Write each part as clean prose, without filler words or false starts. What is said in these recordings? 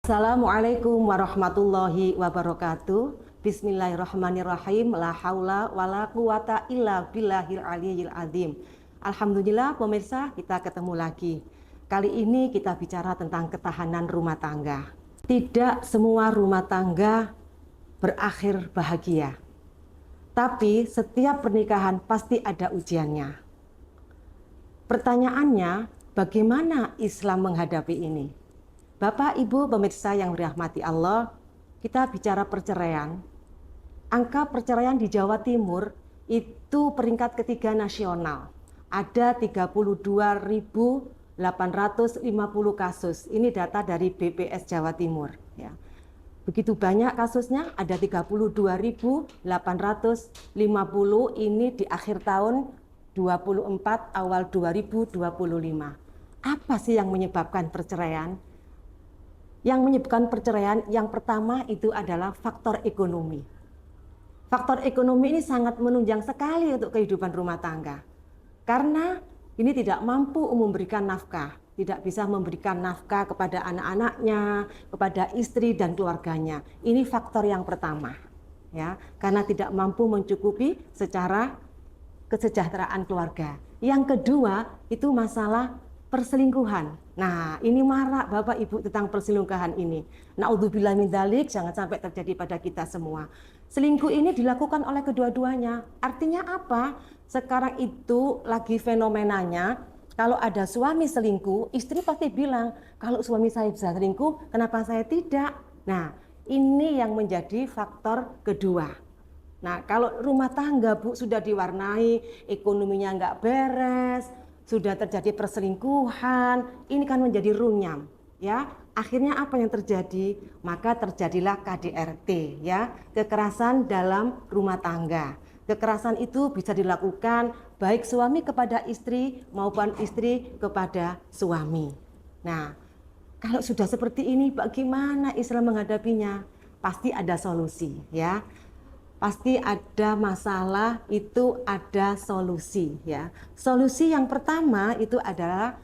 Assalamualaikum warahmatullahi wabarakatuh. Bismillahirrahmanirrahim. La haula wala quwata illa billahil aliyyil azim. Alhamdulillah pemirsa, kita ketemu lagi. Kali ini kita bicara tentang ketahanan rumah tangga. Tidak semua rumah tangga berakhir bahagia. Tapi setiap pernikahan pasti ada ujiannya. Pertanyaannya, bagaimana Islam menghadapi ini? Bapak, Ibu, pemirsa yang dirahmati Allah, kita bicara perceraian. Angka perceraian di Jawa Timur itu peringkat ketiga nasional. Ada 32.850 kasus. Ini data dari BPS Jawa Timur. Ya. Begitu banyak kasusnya, ada 32.850 ini di akhir tahun 24 awal 2025. Apa sih yang menyebabkan perceraian? Yang menyebabkan perceraian yang pertama itu adalah faktor ekonomi. Faktor ekonomi ini sangat menunjang sekali untuk kehidupan rumah tangga. Karena ini tidak mampu memberikan nafkah, tidak bisa memberikan nafkah kepada anak-anaknya, kepada istri dan keluarganya. Ini faktor yang pertama, ya, karena tidak mampu mencukupi secara kesejahteraan keluarga. Yang kedua itu masalah perselingkuhan. Nah, ini marak Bapak Ibu tentang perselingkuhan ini. Naudzubillah min dzalik, jangan sampai terjadi pada kita semua. Selingkuh ini dilakukan oleh kedua-duanya. Artinya apa? Sekarang itu lagi fenomenanya, kalau ada suami selingkuh, istri pasti bilang, kalau suami saya bisa selingkuh, kenapa saya tidak? Nah, ini yang menjadi faktor kedua. Nah, kalau rumah tangga Bu sudah diwarnai, ekonominya nggak beres, sudah terjadi perselingkuhan, ini kan menjadi runyam, ya. Akhirnya apa yang terjadi? Maka terjadilah KDRT, ya, kekerasan dalam rumah tangga. Kekerasan itu bisa dilakukan baik suami kepada istri maupun istri kepada suami. Nah, kalau sudah seperti ini, bagaimana Islam menghadapinya? Pasti ada solusi, ya. Pasti ada masalah, itu ada solusi, ya. Solusi yang pertama itu adalah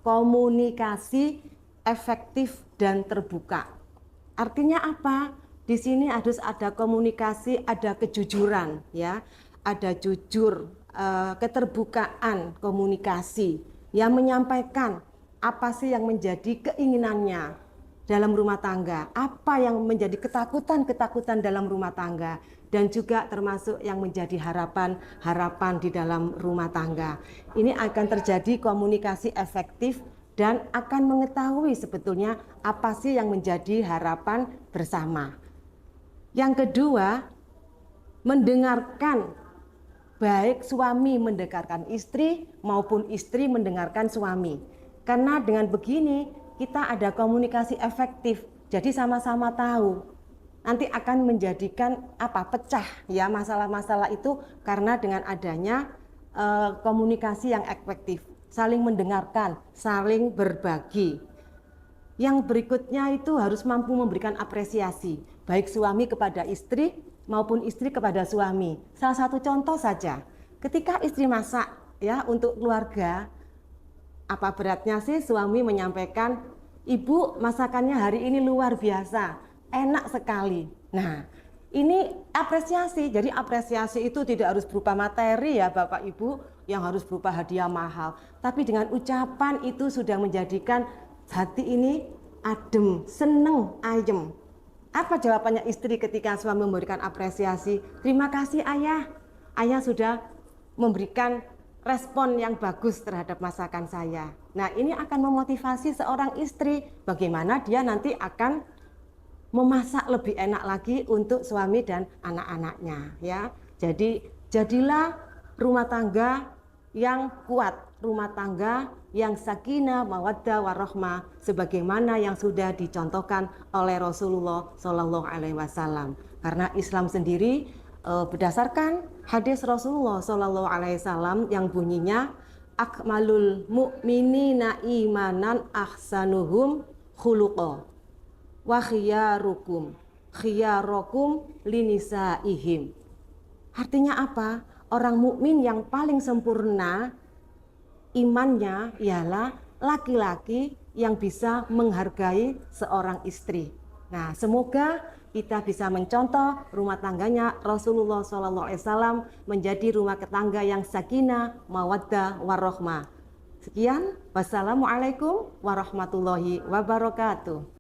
komunikasi efektif dan terbuka. Artinya apa? Di sini harus ada komunikasi, ada kejujuran, ya. Ada jujur, keterbukaan komunikasi yang menyampaikan apa sih yang menjadi keinginannya dalam rumah tangga, apa yang menjadi ketakutan dalam rumah tangga, dan juga termasuk yang menjadi harapan di dalam rumah tangga. Ini akan terjadi komunikasi efektif dan akan mengetahui sebetulnya apa sih yang menjadi harapan bersama. Yang kedua, mendengarkan, baik suami mendengarkan istri maupun istri mendengarkan suami. Karena dengan begini kita ada komunikasi efektif, jadi sama-sama tahu. Nanti akan menjadikan pecah, ya, masalah-masalah itu karena dengan adanya komunikasi yang efektif, saling mendengarkan, saling berbagi. Yang berikutnya itu harus mampu memberikan apresiasi, baik suami kepada istri maupun istri kepada suami. Salah satu contoh saja, ketika istri masak, ya, untuk keluarga, apa beratnya sih suami menyampaikan, ibu masakannya hari ini luar biasa, enak sekali. Nah, ini apresiasi. Jadi apresiasi itu tidak harus berupa materi, ya Bapak Ibu, yang harus berupa hadiah mahal. Tapi dengan ucapan itu sudah menjadikan hati ini adem, seneng, ayem. Apa jawabannya istri ketika suami memberikan apresiasi? Terima kasih ayah, ayah sudah memberikan respon yang bagus terhadap masakan saya. Nah, ini akan memotivasi seorang istri bagaimana dia nanti akan memasak lebih enak lagi untuk suami dan anak-anaknya, ya. Jadi jadilah rumah tangga yang kuat, rumah tangga yang sakinah, mawaddah, warahmah, sebagaimana yang sudah dicontohkan oleh Rasulullah Shallallahu Alaihi Wasallam. Karena Islam sendiri berdasarkan hadis Rasulullah Shallallahu Alaihi Wasallam yang bunyinya akmalul mu'minina imanan ahsanuhum khuluqa wa khiyarukum linisaihim. Artinya apa? Orang mukmin yang paling sempurna imannya ialah laki-laki yang bisa menghargai seorang istri. Nah, semoga kita bisa mencontoh rumah tangganya Rasulullah SAW menjadi rumah tangga yang sakinah, mawaddah, warohmah. Sekian, wassalamualaikum warahmatullahi wabarakatuh.